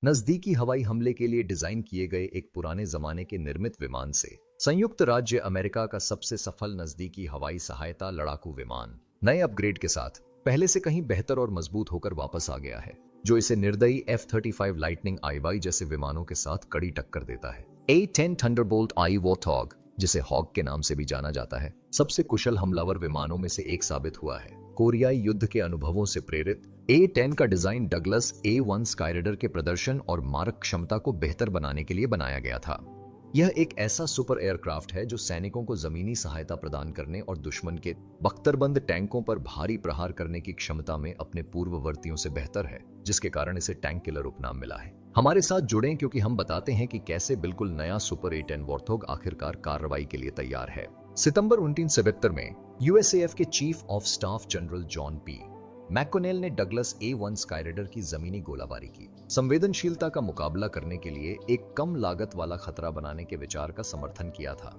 नजदीकी हवाई हमले के लिए डिजाइन किए गए एक पुराने जमाने के निर्मित विमान से संयुक्त राज्य अमेरिका का सबसे सफल नजदीकी हवाई सहायता लड़ाकू विमान नए अपग्रेड के साथ पहले से कहीं बेहतर और मजबूत होकर वापस आ गया है, जो इसे निर्दयी F-35 लाइटनिंग IY जैसे विमानों के साथ कड़ी टक्कर देता है। A-10 थंडरबोल्ट I वॉरथॉग, जिसे हॉग के नाम से भी जाना जाता है, सबसे कुशल हमलावर विमानों में से एक साबित हुआ है। कोरियाई युद्ध के अनुभवों से प्रेरित A-10 का डिजाइन डगलस A-1 स्काईरेडर के प्रदर्शन और मारक क्षमता को बेहतर बनाने के लिए बनाया गया था। यह एक ऐसा सुपर एयरक्राफ्ट है जो सैनिकों को जमीनी सहायता प्रदान करने और दुश्मन के बख्तरबंद टैंकों पर भारी प्रहार करने की क्षमता में अपने पूर्ववर्तियों से बेहतर है, जिसके कारण इसे टैंक किलर उपनाम मिला है। हमारे साथ जुड़ें क्योंकि हम बताते हैं कि कैसे बिल्कुल नया सुपर A-10 वॉरथॉग आखिरकार कार्रवाई के लिए तैयार है। सितंबर 1977 में USAF के chief of staff General John P McConnell ने डगलस A-1 स्काईरेडर की जमीनी गोलाबारी की संवेदनशीलता का मुकाबला करने के लिए एक कम लागत वाला खतरा बनाने के विचार का समर्थन किया था।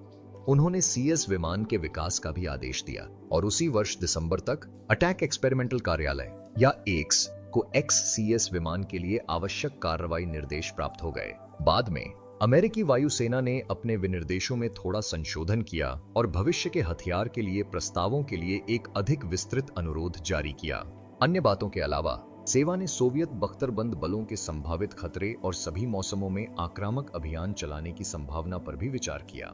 उन्होंने CS विमान के विकास का भी आदेश दिया और उसी वर्ष दिसंबर तक अटैक एक्सपेरिमेंटल कार्यालय या AIX को XCS विमान के लिए आवश्यक कार्रवाई निर्देश प्राप्त हो गए। बाद में अमेरिकी वायुसेना ने अपने विनिर्देशों में थोड़ा संशोधन किया और भविष्य के हथियार के लिए प्रस्तावों के लिए एक अधिक विस्तृत अनुरोध जारी किया। अन्य बातों के अलावा सेवा ने सोवियत बख्तरबंद बलों के संभावित खतरे और सभी मौसमों में आक्रामक अभियान चलाने की संभावना पर भी विचार किया।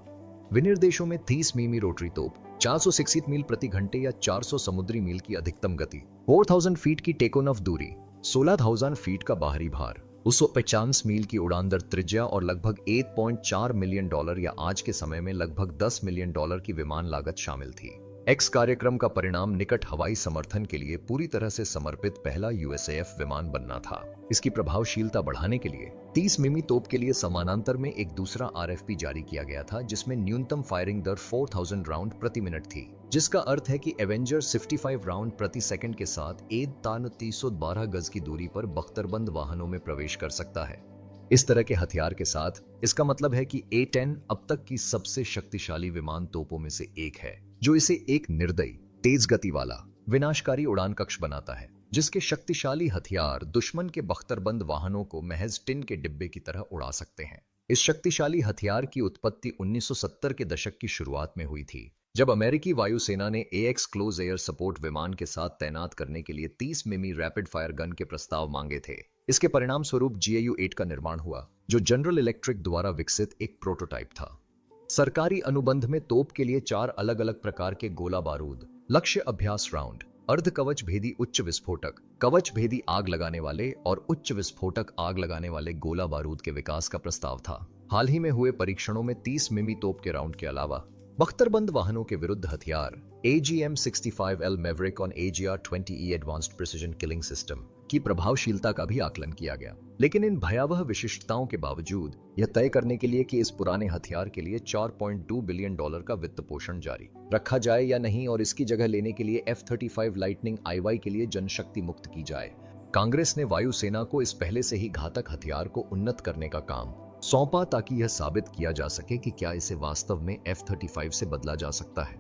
विनिर्देशों में 30 मिमी रोटरी तोप, 460 मील प्रति घंटे या 400 समुद्री मील की अधिकतम गति, 4000 फीट की टेक ऑफ दूरी, 16,000 फीट का बाहरी भार, 250 मील की उड़ान दर त्रिज्या और लगभग $8.4 मिलियन या आज के समय में लगभग $10 मिलियन की विमान लागत शामिल थी। एक्स कार्यक्रम का परिणाम निकट हवाई समर्थन के लिए पूरी तरह से समर्पित पहला USAF विमान बनना था। इसकी प्रभावशीलता बढ़ाने के लिए 30 मिमी तोप के लिए समानांतर में एक दूसरा RFP जारी किया गया था, जिसमें न्यूनतम फायरिंग दर 4000 राउंड प्रति मिनट थी, जिसका अर्थ है कि एवेंजर 55 राउंड प्रति सेकंड के साथ एक तान 312 गज की दूरी पर बख्तरबंद वाहनों में प्रवेश कर सकता है। इस तरह के हथियार के साथ इसका मतलब है कि A-10 अब तक की सबसे शक्तिशाली विमान तोपों में से एक है, जो इसे एक निर्दयी, तेज गति वाला, विनाशकारी उड़ान कक्ष बनाता है, जिसके शक्तिशाली हथियार दुश्मन के बख्तरबंद वाहनों को महज टिन के डिब्बे की तरह उड़ा सकते हैं। इस शक्तिशाली हथियार की उत्पत्ति 1970 के दशक की शुरुआत में हुई थी, जब अमेरिकी वायुसेना ने AX क्लोज एयर सपोर्ट विमान के साथ तैनात करने के लिए 30 मिमी रैपिड फायर गन के प्रस्ताव मांगे थे। इसके परिणाम स्वरूप GAU-8 का निर्माण हुआ, जो जनरल इलेक्ट्रिक द्वारा विकसित एक प्रोटोटाइप था। सरकारी अनुबंध में तोप के लिए 4 अलग अलग प्रकार के गोला बारूद, लक्ष्य अभ्यास राउंड, अर्ध कवच भेदी उच्च विस्फोटक, कवच भेदी आग लगाने वाले और उच्च विस्फोटक आग लगाने वाले गोला बारूद के विकास का प्रस्ताव था। हाल ही में हुए परीक्षणों में 30 मिमी तोप के राउंड के अलावा बख्तरबंद वाहनों के विरुद्ध हथियार AGM-65L Maverick और AGR-20E advanced precision killing system की प्रभावशीलता का भी आकलन किया गया। लेकिन इन भयावह विशिष्टताओं के बावजूद यह तय करने के लिए कि इस पुराने हथियार के लिए $4.2 बिलियन का वित्त पोषण जारी रखा जाए या नहीं और इसकी जगह लेने के लिए F-35 लाइटनिंग IY के लिए जनशक्ति मुक्त की जाए, कांग्रेस ने वायुसेना को इस पहले से ही घातक हथियार को उन्नत करने का काम सौंपा ताकि यह साबित किया जा सके कि क्या इसे वास्तव में F-35 से बदला जा सकता है।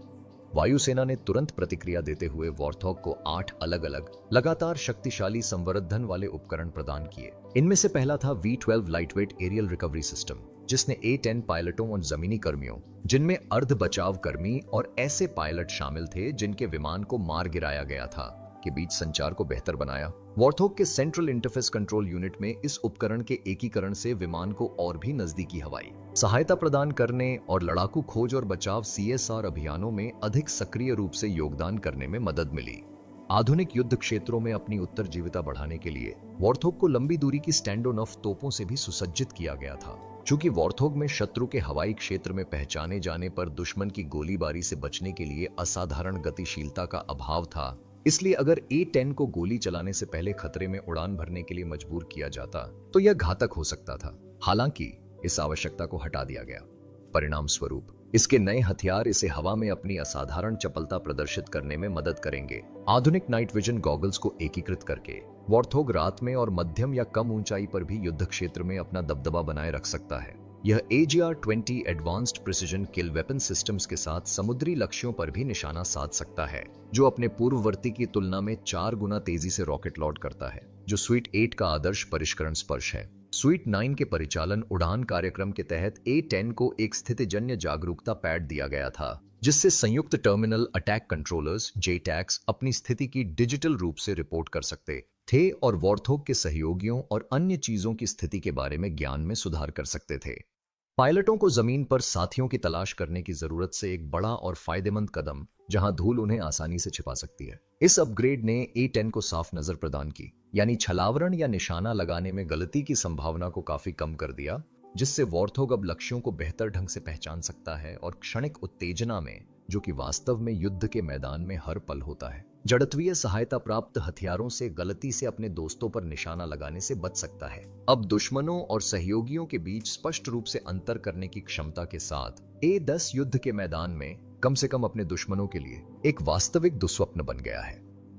वायुसेना ने तुरंत प्रतिक्रिया देते हुए वॉरथॉग को 8 अलग अलग लगातार शक्तिशाली संवर्धन वाले उपकरण प्रदान किए। इनमें से पहला था V-12 lightweight aerial recovery system, जिसने A-10 पायलटों और जमीनी कर्मियों, जिनमें अर्ध बचाव कर्मी और ऐसे पायलट शामिल थे जिनके विमान को मार गिराया गया था, के बीच संचार को बेहतर बनाया। वॉरथॉग के सेंट्रल इंटरफेस कंट्रोल यूनिट में इस उपकरण के एकीकरण से विमान को और भी नजदीकी हवाई सहायता प्रदान करने और लड़ाकू खोज और बचाव CSR अभियानों में अधिक सक्रिय रूप से योगदान करने में मदद मिली। आधुनिक युद्ध क्षेत्रों में अपनी उत्तरजीविता बढ़ाने के लिए वॉरथॉग को लंबी दूरी की स्टैंड ऑन ऑफ तोपों से भी सुसज्जित किया गया था। चूंकि वॉरथॉग में शत्रु के हवाई क्षेत्र में पहचाने जाने पर दुश्मन की गोलीबारी से बचने के लिए असाधारण गतिशीलता का अभाव था, इसलिए अगर A-10 को गोली चलाने से पहले खतरे में उड़ान भरने के लिए मजबूर किया जाता तो यह घातक हो सकता था। हालांकि इस आवश्यकता को हटा दिया गया। परिणाम स्वरूप इसके नए हथियार इसे हवा में अपनी असाधारण चपलता प्रदर्शित करने में मदद करेंगे। आधुनिक नाइट विजन गॉगल्स को एकीकृत करके वॉरथॉग रात में और मध्यम या कम ऊंचाई पर भी युद्ध क्षेत्र में अपना दबदबा बनाए रख सकता है। यह AGR-20 एडवांस्ड प्रिसिजन किल वेपन सिस्टम्स के साथ समुद्री लक्ष्यों पर भी निशाना साध सकता है, जो अपने पूर्ववर्ती की तुलना में 4 गुना तेजी से रॉकेट लॉन्च करता है, जो स्वीट 8 का आदर्श परिष्करण स्पर्श है। स्वीट 9 के परिचालन उड़ान कार्यक्रम के तहत A-10 को एक स्थितिजन्य जागरूकता पैड दिया गया था, जिससे संयुक्त टर्मिनल अटैक कंट्रोलर्स JTACs अपनी स्थिति की डिजिटल रूप से रिपोर्ट कर सकते थे और वॉर्थोग के सहयोगियों और अन्य चीजों की स्थिति के बारे में ज्ञान में सुधार कर सकते थे। पायलटों को जमीन पर साथियों की तलाश करने की जरूरत से एक बड़ा और फायदेमंद कदम, जहां धूल उन्हें आसानी से छिपा सकती है। इस अपग्रेड ने A-10 को साफ नजर प्रदान की, यानी छलावरण या निशाना लगाने में गलती की संभावना को काफी कम कर दिया, जिससे वॉर्थोग अब लक्ष्यों को बेहतर ढंग से पहचान सकता है और क्षणिक उत्तेजना में, जो कि वास्तव में युद्ध के मैदान में हर पल होता है, जड़त्वीय सहायता प्राप्त हथियारों से गलती से अपने दोस्तों पर निशाना लगाने से बच सकता है। अब दुश्मनों और सहयोगियों के बीच स्पष्ट रूप से अंतर करने की क्षमता के साथ A-10 युद्ध के मैदान में कम से कम अपने दुश्मनों के लिए एक वास्तविक दुस्वप्न बन गया है।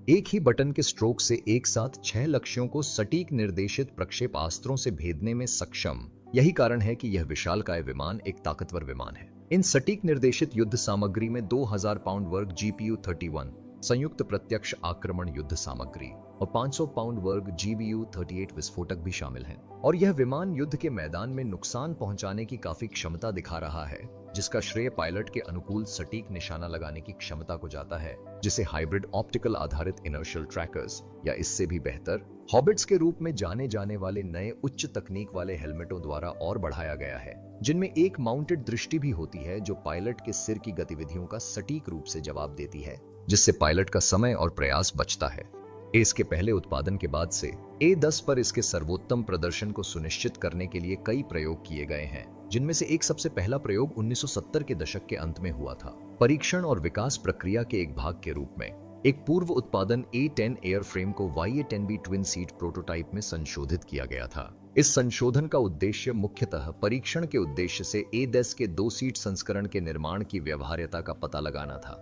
एक ही बटन के स्ट्रोक से एक साथ 6 लक्ष्यों को सटीक निर्देशित प्रक्षेपास्त्रों से भेदने में सक्षम। यही कारण है कि यह विशालकाय विमान एक ताकतवर विमान है। इन सटीक निर्देशित युद्ध सामग्री में 2000 पाउंड वर्ग GPU-31 संयुक्त प्रत्यक्ष आक्रमण युद्ध सामग्री और 500 पाउंड वर्ग GBU-38 विस्फोटक भी शामिल हैं। और यह विमान युद्ध के मैदान में नुकसान पहुंचाने की काफी क्षमता दिखा रहा है, जिसका श्रेय पायलट के अनुकूल सटीक निशाना लगाने की क्षमता को जाता है, जिसे हाइब्रिड ऑप्टिकल आधारित इनर्शियल ट्रैकर्स या इससे भी बेहतर हॉबिट्स के रूप में जाने जाने वाले नए उच्च तकनीक वाले हेलमेटों द्वारा और बढ़ाया गया है, जिनमें एक माउंटेड दृष्टि भी होती है जो पायलट के सिर की गतिविधियों का सटीक रूप से जवाब देती है, जिससे पायलट का समय और प्रयास बचता है। इसके पहले उत्पादन के बाद से A-10 पर इसके सर्वोत्तम प्रदर्शन को सुनिश्चित करने के लिए कई प्रयोग किए गए हैं, जिनमें से एक सबसे पहला प्रयोग 1970 के दशक के अंत में हुआ था। परीक्षण और विकास प्रक्रिया के एक भाग के रूप में एक पूर्व उत्पादन A-10 एयरफ्रेम को YA-10B ट्विन सीट प्रोटोटाइप में संशोधित किया गया था। इस संशोधन का उद्देश्य मुख्यतः परीक्षण के उद्देश्य से A-10 के 2 सीट संस्करण के निर्माण की व्यवहार्यता का पता लगाना था।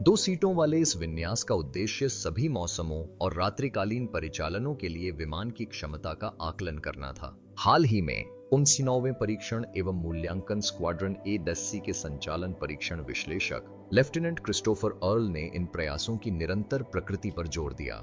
2 सीटों वाले इस विन्यास का उद्देश्य सभी मौसमों और रात्रिकालीन परिचालनों के लिए विमान की क्षमता का आकलन करना था। हाल ही में 89वें परीक्षण एवं मूल्यांकन स्क्वाड्रन A-10C के संचालन परीक्षण विश्लेषक लेफ्टिनेंट क्रिस्टोफर अर्ल ने इन प्रयासों की निरंतर प्रकृति पर जोर दिया।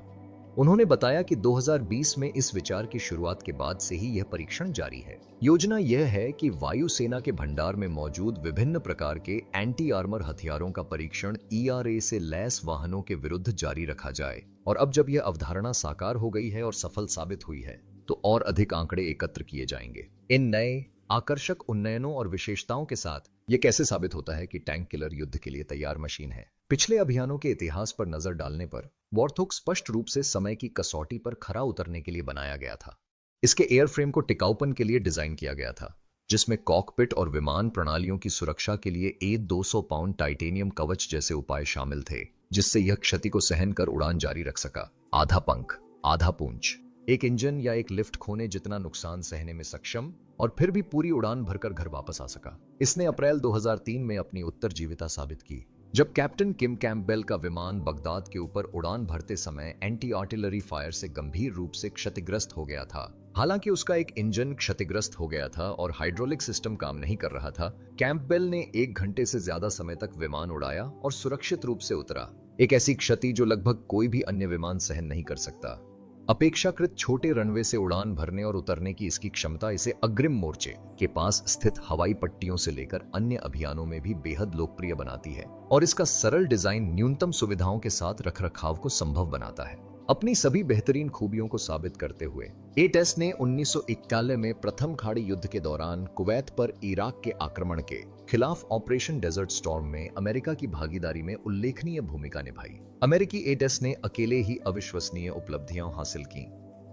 उन्होंने बताया कि 2020 में इस विचार की शुरुआत के बाद से ही यह परीक्षण जारी है। योजना यह है कि वायुसेना के भंडार में मौजूद विभिन्न प्रकार के एंटी आर्मर हथियारों का परीक्षण ERA से लैस वाहनों के विरुद्ध जारी रखा जाए, और अब जब यह अवधारणा साकार हो गई है और सफल साबित हुई है, तो और अधिक आंकड़े एकत्र किए जाएंगे। इन नए आकर्षक उन्नयनों और विशेषताओं के साथ यह कैसे साबित होता है कि टैंक किलर युद्ध के लिए तैयार मशीन है? पिछले अभियानों के इतिहास पर नजर डालने पर वॉर्थोग स्पष्ट रूप से समय की कसौटी पर खरा उतरने के लिए बनाया गया था। इसके एयरफ्रेम को टिकाऊपन के लिए डिजाइन किया गया था, जिसमें कॉकपिट और विमान प्रणालियों की सुरक्षा के लिए A-200 पाउंड टाइटेनियम कवच जैसे उपाय शामिल थे, जिससे यह क्षति को सहन कर उड़ान जारी रख सका। आधा पंख, आधा पूंछ, एक इंजन या एक लिफ्ट खोने जितना नुकसान सहने में सक्षम, और फिर भी पूरी उड़ान भरकर घर वापस आ सका। इसने अप्रैल 2003 में अपनी उत्तरजीविता साबित की, जब कैप्टन किम कैम्पबेल का विमान बगदाद के ऊपर उड़ान भरते समय एंटी आर्टिलरी फायर से गंभीर रूप से क्षतिग्रस्त हो गया था। हालांकि उसका एक इंजन क्षतिग्रस्त हो गया था और हाइड्रोलिक सिस्टम काम नहीं कर रहा था, कैम्पबेल ने 1 घंटे से ज्यादा समय तक विमान उड़ाया और सुरक्षित रूप से उतरा, एक ऐसी क्षति जो लगभग कोई भी अन्य विमान सहन नहीं कर सकता। अपेक्षाकृत छोटे रनवे से उड़ान भरने और उतरने की इसकी क्षमता इसे अग्रिम मोर्चे के पास स्थित हवाई पट्टियों से लेकर अन्य अभियानों में भी बेहद लोकप्रिय बनाती है, और इसका सरल डिजाइन न्यूनतम सुविधाओं के साथ रखरखाव को संभव बनाता है। अपनी सभी बेहतरीन खूबियों को साबित करते हुए A-10 ने 1991 में प्रथम खाड़ी युद्ध के दौरान कुवैत पर इराक के आक्रमण के खिलाफ ऑपरेशन डेजर्ट स्टॉर्म में अमेरिका की भागीदारी में उल्लेखनीय भूमिका निभाई। अमेरिकी A-10 ने अकेले ही अविश्वसनीय उपलब्धियां हासिल की।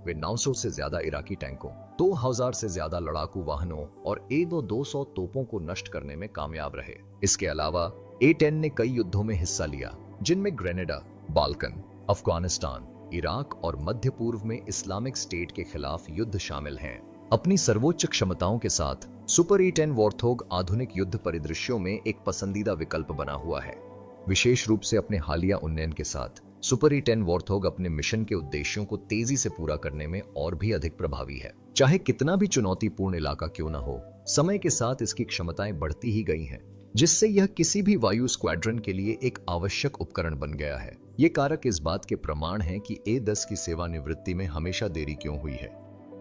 वे 900 से ज्यादा इराकी टैंकों, 2000 से ज्यादा लड़ाकू वाहनों और A-200 तोपों को नष्ट करने में कामयाब रहे। इसके अलावा A-10 ने कई युद्धों में हिस्सा लिया, जिनमें ग्रेनेडा, बाल्कन, अफगानिस्तान, इराक और मध्य पूर्व में इस्लामिक स्टेट के खिलाफ युद्ध शामिल हैं। अपनी सर्वोच्च क्षमताओं के साथ सुपर A-10 वॉर्थोग आधुनिक युद्ध परिदृश्यों में एक पसंदीदा विकल्प बना हुआ है। विशेष रूप से अपने हालिया उन्नयन के साथ सुपर A-10 वॉर्थोग अपने मिशन के उद्देश्यों को तेजी से पूरा करने में और भी अधिक प्रभावी है। चाहे कितना भी चुनौतीपूर्ण इलाका क्यों न हो, समय के साथ इसकी क्षमताएं बढ़ती ही गई हैं, जिससे यह किसी भी वायु स्क्वाड्रन के लिए एक आवश्यक उपकरण बन गया है। ये कारक इस बात के प्रमाण हैं कि A-10 की सेवानिवृत्ति में हमेशा देरी क्यों हुई है।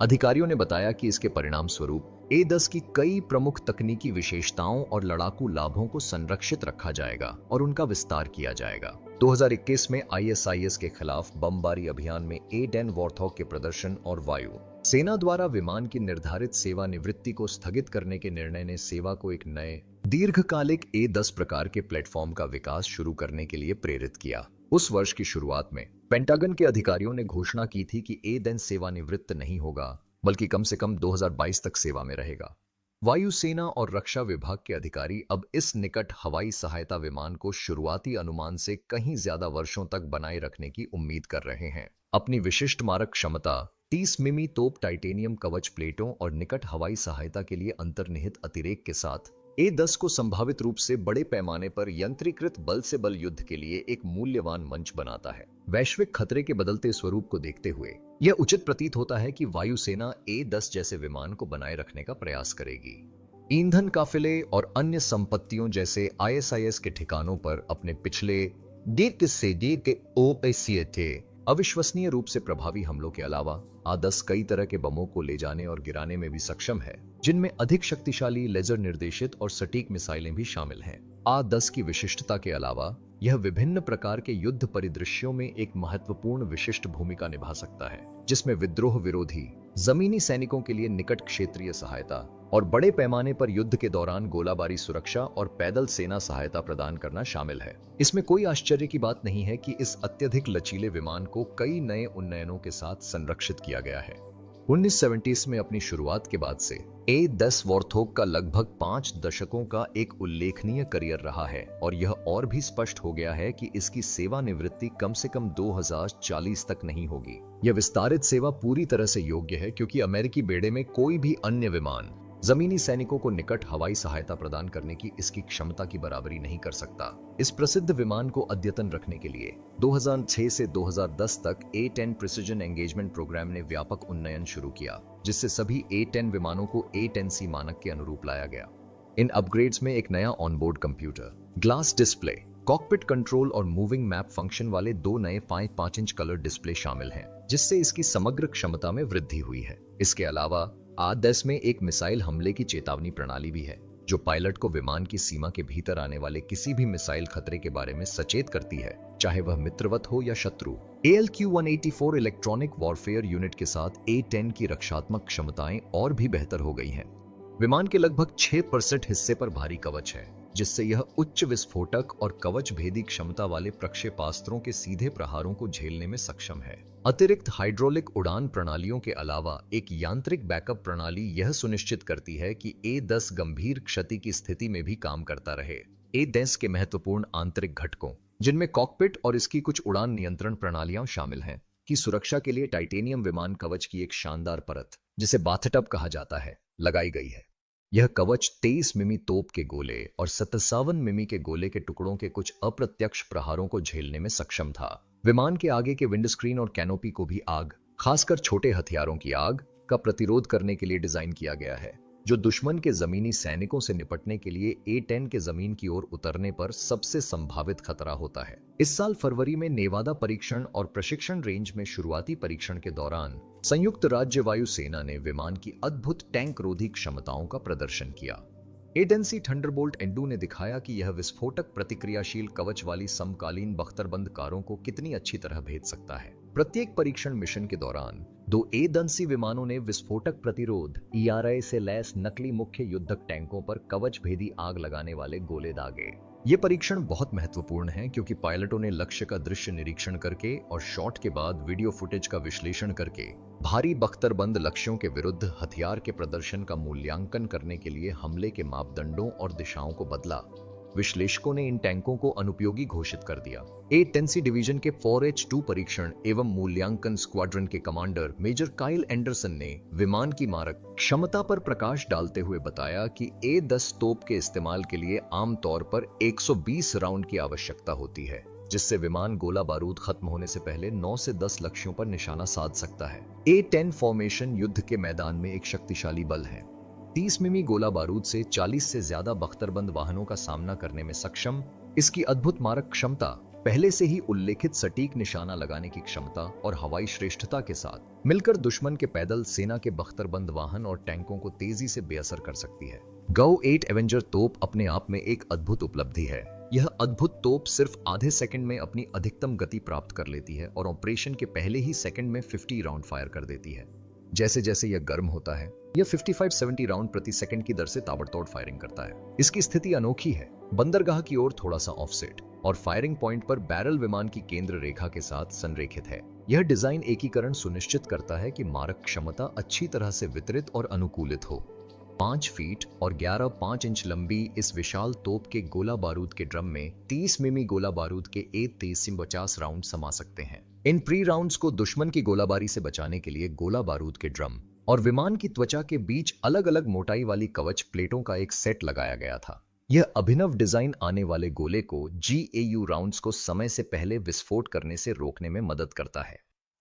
अधिकारियों ने बताया कि इसके परिणाम स्वरूप A-10 की कई प्रमुख तकनीकी विशेषताओं और लड़ाकू लाभों को संरक्षित रखा जाएगा और उनका विस्तार किया जाएगा। 2021 में ISIS के खिलाफ बमबारी अभियान में A-10 वॉर्थॉग के प्रदर्शन और वायु सेना द्वारा विमान की निर्धारित सेवानिवृत्ति को स्थगित करने के निर्णय ने सेवा को एक नए दीर्घकालिक A-10 प्रकार के प्लेटफॉर्म का विकास शुरू करने के लिए प्रेरित किया। उस वर्ष की शुरुआत में पेंटागन के अधिकारियों ने घोषणा की थी कि A-10 सेवानिवृत्त नहीं होगा, बल्कि कम से कम 2022 तक सेवा में रहेगा। वायुसेना और रक्षा विभाग के अधिकारी अब इस निकट हवाई सहायता विमान को शुरुआती अनुमान से कहीं ज्यादा वर्षों तक बनाए रखने की उम्मीद कर रहे हैं। अपनी विशिष्ट मारक क्षमता, 30 मिमी तोप, टाइटेनियम कवच प्लेटों और निकट हवाई सहायता के लिए अंतर्निहित अतिरेक के साथ A-10 को संभावित रूप से बड़े पैमाने पर यंत्रीकृत बल से बल युद्ध के लिए एक मूल्यवान मंच बनाता है। वैश्विक खतरे के बदलते स्वरूप को देखते हुए यह उचित प्रतीत होता है कि वायुसेना A-10 जैसे विमान को बनाए रखने का प्रयास करेगी। ईंधन काफिले और अन्य संपत्तियों जैसे ISIS के ठिकानों पर अपने पिछले अविश्वसनीय रूप से प्रभावी हमलों के अलावा A-10 कई तरह के बमों को ले जाने और गिराने में भी सक्षम है, जिनमें अधिक शक्तिशाली लेजर निर्देशित और सटीक मिसाइलें भी शामिल हैं। A-10 की विशिष्टता के अलावा यह विभिन्न प्रकार के युद्ध परिदृश्यों में एक महत्वपूर्ण विशिष्ट भूमिका निभा सकता है, जिसमें विद्रोह विरोधी जमीनी सैनिकों के लिए निकट क्षेत्रीय सहायता और बड़े पैमाने पर युद्ध के दौरान गोलाबारी सुरक्षा और पैदल सेना सहायता प्रदान करना शामिल है। इसमें कोई आश्चर्य की बात नहीं है कि इस अत्यधिक लचीले विमान को कई नए उन्नयनों के साथ संरक्षित किया गया है। 1970s में अपनी शुरुआत के बाद से A-10 वॉर्थॉग का लगभग 5 दशकों का एक उल्लेखनीय करियर रहा है और यह और भी स्पष्ट हो गया है कि इसकी सेवानिवृत्ति कम से कम 2040 तक नहीं होगी। यह विस्तारित सेवा पूरी तरह से योग्य है क्योंकि अमेरिकी बेड़े में कोई भी अन्य विमान जमीनी सैनिकों को निकट हवाई सहायता प्रदान करने की इसकी क्षमता की बराबरी नहीं कर सकता। इस प्रसिद्ध विमान को अद्यतन रखने के लिए 2006 से 2010 तक A-10 प्रिसिजन एंगेजमेंट प्रोग्राम ने व्यापक उन्नयन शुरू किया, जिससे सभी A-10 विमानों को A-10C मानक के अनुरूप लाया गया। इन अपग्रेड्स में एक नया onboard computer, glass display, cockpit control और मूविंग मैप फंक्शन वाले 2 नए 5 इंच कलर डिस्प्ले शामिल हैं, जिससे इसकी समग्र क्षमता में वृद्धि हुई है। इसके अलावा A-10 में एक मिसाइल हमले की चेतावनी प्रणाली भी है, जो पायलट को विमान की सीमा के भीतर आने वाले किसी भी मिसाइल खतरे के बारे में सचेत करती है, चाहे वह मित्रवत हो या शत्रु। ALQ-184 इलेक्ट्रॉनिक वॉरफेयर यूनिट के साथ A-10 की रक्षात्मक क्षमताएं और भी बेहतर हो गई हैं। विमान के लगभग 6% हिस्से पर भारी कवच है, जिससे यह उच्च विस्फोटक और कवच भेदी क्षमता वाले प्रक्षेपास्त्रों के सीधे प्रहारों को झेलने में सक्षम है। अतिरिक्त हाइड्रोलिक उड़ान प्रणालियों के अलावा एक यांत्रिक बैकअप प्रणाली यह सुनिश्चित करती है कि A-10 गंभीर क्षति की स्थिति में भी काम करता रहे। A-10 के महत्वपूर्ण आंतरिक घटकों, जिनमें कॉकपिट और इसकी कुछ उड़ान नियंत्रण प्रणालियां शामिल हैं, की सुरक्षा के लिए टाइटेनियम विमान कवच की एक शानदार परत, जिसे बाथटब कहा जाता है, लगाई गई है। यह कवच 23 मिमी तोप के गोले और 57 मिमी के गोले के टुकड़ों के कुछ अप्रत्यक्ष प्रहारों को झेलने में सक्षम था। विमान के आगे के विंडस्क्रीन और कैनोपी को भी आग, खासकर छोटे हथियारों की आग, का प्रतिरोध करने के लिए डिजाइन किया गया है, जो दुश्मन के जमीनी सैनिकों से निपटने के लिए A-10 के जमीन की ओर उतरने पर सबसे संभावित खतरा होता है। इस साल फरवरी में नेवादा परीक्षण और प्रशिक्षण रेंज में शुरुआती परीक्षण के दौरान संयुक्त राज्य वायुसेना ने विमान की अद्भुत टैंक रोधी क्षमताओं का प्रदर्शन किया। A-10C थंडरबोल्ट N2 ने दिखाया कि यह विस्फोटक प्रतिक्रियाशील कवच वाली समकालीन बख्तरबंद कारों को कितनी अच्छी तरह भेद सकता है। प्रत्येक परीक्षण मिशन के दौरान 2 A-10C विमानों ने विस्फोटक प्रतिरोध ERA से लैस नकली मुख्य युद्धक टैंकों पर कवच भेदी आग लगाने वाले गोले दागे। ये परीक्षण बहुत महत्वपूर्ण है क्योंकि पायलटों ने लक्ष्य का दृश्य निरीक्षण करके और शॉट के बाद वीडियो फुटेज का विश्लेषण करके भारी बख्तरबंद लक्ष्यों के विरुद्ध हथियार के प्रदर्शन का मूल्यांकन करने के लिए हमले के मापदंडों और दिशाओं को बदला। विश्लेषकों ने इन टैंकों को अनुपयोगी घोषित कर दिया। A-10C डिवीजन के 4H-2 परीक्षण एवं मूल्यांकन स्क्वाड्रन के कमांडर मेजर काइल एंडरसन ने विमान की मारक क्षमता पर प्रकाश डालते हुए बताया कि A-10 तोप के इस्तेमाल के लिए आमतौर पर 120 राउंड की आवश्यकता होती है, जिससे विमान गोला बारूद खत्म होने से पहले 9 से 10 लक्ष्यों पर निशाना साध सकता है। A-10 फॉर्मेशन युद्ध के मैदान में एक शक्तिशाली बल है। 30 मिमी गोला बारूद से 40 से ज्यादा बख्तरबंद वाहनों का सामना करने में सक्षम इसकी अद्भुत मारक क्षमता पहले से ही उल्लेखित सटीक निशाना लगाने की क्षमता और हवाई श्रेष्ठता के साथ मिलकर दुश्मन के पैदल सेना के बख्तरबंद वाहन और टैंकों को तेजी से बेअसर कर सकती है। GAU-8 एवेंजर तोप अपने आप में एक अद्भुत उपलब्धि है। यह अद्भुत तोप सिर्फ आधे सेकंड में अपनी अधिकतम गति प्राप्त कर लेती है और ऑपरेशन के पहले ही सेकंड में 50 राउंड फायर कर देती है। जैसे जैसे यह गर्म होता है, यह 55-70 राउंड प्रति सेकंड की दर से ताबड़तोड़ फायरिंग करता है। इसकी स्थिति अनोखी है, बंदरगाह की ओर थोड़ा सा ऑफसेट और फायरिंग पॉइंट पर बैरल विमान की केंद्र रेखा के साथ संरेखित है। यह डिजाइन एकीकरण सुनिश्चित करता है कि मारक क्षमता अच्छी तरह से वितरित और अनुकूलित हो। 5 फीट और 11.5 इंच लंबी इस विशाल तोप के गोला बारूद के ड्रम में 30 मिमी गोला बारूद के A30-50 राउंड समा सकते हैं। इन प्री राउंड्स को दुश्मन की गोलाबारी से बचाने के लिए गोला बारूद के ड्रम और विमान की त्वचा के बीच अलग अलग मोटाई वाली कवच प्लेटों का एक सेट लगाया गया था। यह अभिनव डिजाइन आने वाले गोले को GAU राउंड्स को समय से पहले विस्फोट करने से रोकने में मदद करता है।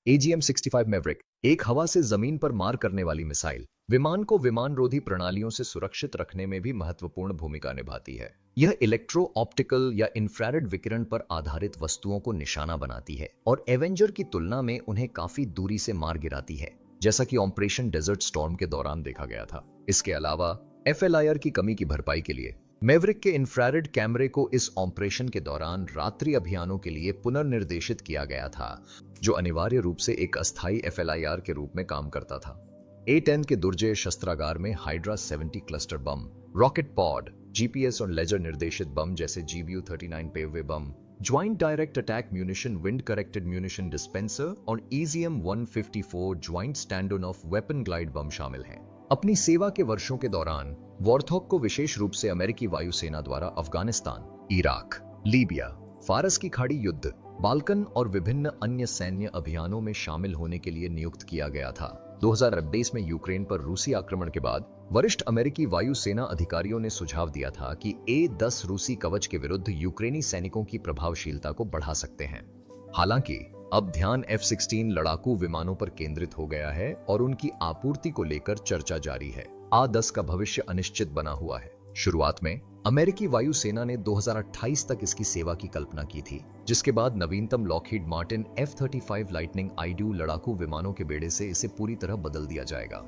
AGM-65 मैवरिक एक हवा से जमीन पर मार करने वाली मिसाइल विमान को विमान रोधी प्रणालियों से सुरक्षित रखने में भी महत्वपूर्ण भूमिका निभाती है। यह इलेक्ट्रो ऑप्टिकल या इंफ्रारेड विकिरण पर आधारित वस्तुओं को निशाना बनाती है और एवेंजर की तुलना में उन्हें काफी दूरी से मार गिराती है, जैसा कि ऑपरेशन डेजर्ट स्टॉर्म के दौरान देखा गया था। इसके अलावा FLIR की कमी की भरपाई के लिए मैवरिक के इंफ्रारेड कैमरे को इस ऑपरेशन के दौरान रात्रि अभियानों के लिए पुनर्निर्देशित किया गया था, जो अनिवार्य रूप से एक अस्थायी FLIR के रूप में काम करता था। A-10 के दुर्जय शस्त्रागार में Hydra 70 cluster bomb, rocket pod, GPS और लेजर निर्देशित बम जैसे GBU-39 Paveway bomb, joint direct attack munition wind corrected munition dispenser और EZM-154 joint stand off weapon glide bomb शामिल हैं। अपनी सेवा के वर्षों के दौरान वॉरथॉग को विशेष रूप से अमेरिकी वायुसेना द्वारा अफगानिस्तान, इराक, लीबिया, फारस की खाड़ी युद्ध, बाल्कन और विभिन्न अन्य सैन्य अभियानों में शामिल होने के लिए नियुक्त किया गया था। 2022 में यूक्रेन पर रूसी आक्रमण के बाद वरिष्ठ अमेरिकी वायुसेना अधिकारियों ने सुझाव दिया था कि A-10 रूसी कवच के विरुद्ध यूक्रेनी सैनिकों की प्रभावशीलता को बढ़ा सकते हैं। हालांकि अब ध्यान F-16 लड़ाकू विमानों पर केंद्रित हो गया है और उनकी आपूर्ति को लेकर चर्चा जारी है। A-10 का भविष्य अनिश्चित बना हुआ है। शुरुआत में अमेरिकी वायुसेना ने 2028 तक इसकी सेवा की कल्पना की थी, जिसके बाद नवीनतम Lockheed Martin F-35 lightning I-2 लड़ाकू विमानों के बेड़े से इसे पूरी तरह बदल दिया जाएगा।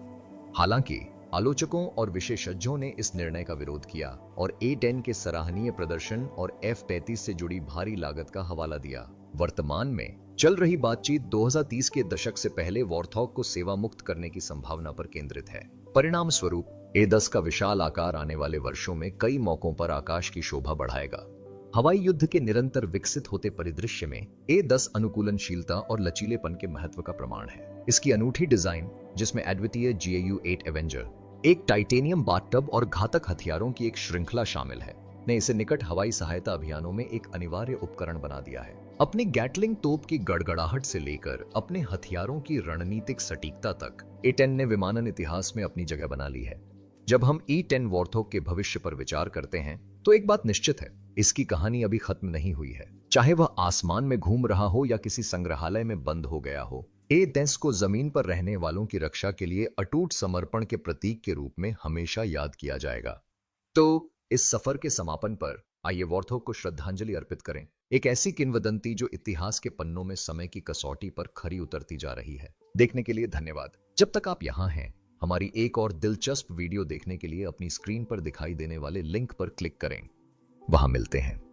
हालांकि आलोचकों और विशेषज्ञों ने इस निर्णय का विरोध किया और A-10 के सराहनीय प्रदर्शन और F-35 से जुड़ी भारी लागत का हवाला दिया। वर्तमान में चल रही बातचीत 2030 के दशक से पहले वॉरथॉग को सेवा मुक्त करने की संभावना पर केंद्रित है। परिणाम स्वरूप A-10 का विशाल आकार आने वाले वर्षों में कई मौकों पर आकाश की शोभा बढ़ाएगा। हवाई युद्ध के निरंतर विकसित होते परिदृश्य में A-10 अनुकूलनशीलता और लचीलेपन के महत्व का प्रमाण है। इसकी अनूठी डिजाइन, जिसमें अद्वितीय GAU-8 एवेंजर, एक टाइटेनियम बाथटब और घातक हथियारों की एक श्रृंखला शामिल है, ने इसे निकट हवाई सहायता अभियानों में एक अनिवार्य उपकरण बना दिया है। अपनी गैटलिंग तोप की गड़गड़ाहट से लेकर अपने हथियारों की रणनीतिक सटीकता तक A-10 ने विमानन इतिहास में अपनी जगह बना ली है। जब हम E-10 वॉरथॉग के भविष्य पर विचार करते हैं, तो एक बात निश्चित है, इसकी कहानी अभी खत्म नहीं हुई है। चाहे वह आसमान में घूम रहा हो या किसी संग्रहालय में बंद हो गया हो, A-10 को जमीन पर रहने वालों की रक्षा के लिए अटूट समर्पण के प्रतीक के रूप में हमेशा याद किया जाएगा। तो इस सफर के समापन पर आइए वॉरथॉग को श्रद्धांजलि अर्पित करें, एक ऐसी किंवदंती जो इतिहास के पन्नों में समय की कसौटी पर खरी उतरती जा रही है। देखने के लिए धन्यवाद। जब तक आप यहाँ हैं, हमारी एक और दिलचस्प वीडियो देखने के लिए अपनी स्क्रीन पर दिखाई देने वाले लिंक पर क्लिक करें। वहां मिलते हैं।